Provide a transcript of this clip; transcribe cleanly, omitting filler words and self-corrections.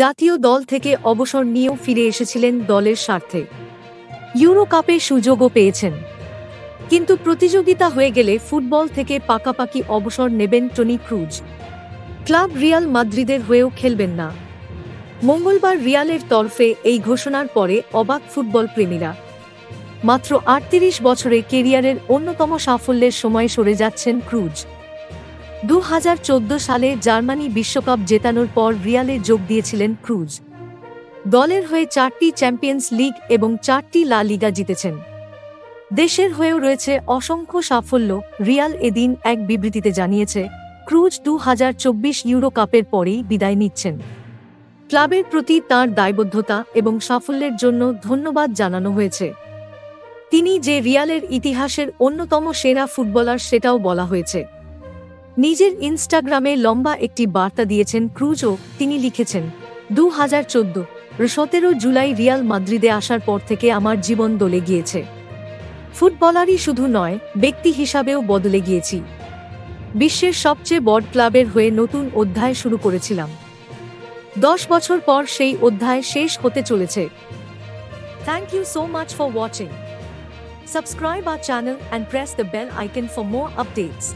জাতীয় দল থেকে অবসর নিয়েও ফিরে এসেছিলেন দলের স্বার্থে। ইউরো কাপে সুযোগও পেয়েছেন, কিন্তু প্রতিযোগিতা হয়ে গেলে ফুটবল থেকে পাকাপাকি অবসর নেবেন টনি ক্রুজ। ক্লাব রিয়াল মাদ্রিদের হয়েও খেলবেন না। মঙ্গলবার রিয়ালের তরফে এই ঘোষণার পরে অবাক ফুটবল প্রেমীরা। মাত্র ৩৮ বছরে কেরিয়ারের অন্যতম সাফল্যের সময় সরে যাচ্ছেন ক্রুজ। ২০১৪ সালে জার্মানি বিশ্বকাপ জেতানোর পর রিয়ালে যোগ দিয়েছিলেন ক্রুজ। দলের হয়ে ৪টি চ্যাম্পিয়ন্স লিগ এবং ৪টি লা লিগা জিতেছেন। দেশের হয়েও রয়েছে অসংখ্য সাফল্য। রিয়াল এদিন এক বিবৃতিতে জানিয়েছে, ক্রুজ ২০২৪ ইউরো কাপের পরেই বিদায় নিচ্ছেন। ক্লাবের প্রতি তাঁর দায়বদ্ধতা এবং সাফল্যের জন্য ধন্যবাদ জানানো হয়েছে। তিনি যে রিয়ালের ইতিহাসের অন্যতম সেরা ফুটবলার সেটাও বলা হয়েছে। নিজের ইনস্টাগ্রামে লম্বা একটি বার্তা দিয়েছেন ক্রুজও। তিনি লিখেছেন, ২০১৪ জুলাই রিয়াল মাদ্রিদে আসার পর থেকে আমার জীবন দলে গিয়েছে। ফুটবলারই শুধু নয়, ব্যক্তি হিসাবেও বদলে গিয়েছি। বিশ্বের সবচেয়ে বড় ক্লাবের হয়ে নতুন অধ্যায় শুরু করেছিলাম। 10 বছর পর সেই অধ্যায় শেষ হতে চলেছে। Thank you so much for watching. Subscribe our channel and press the bell icon for more updates.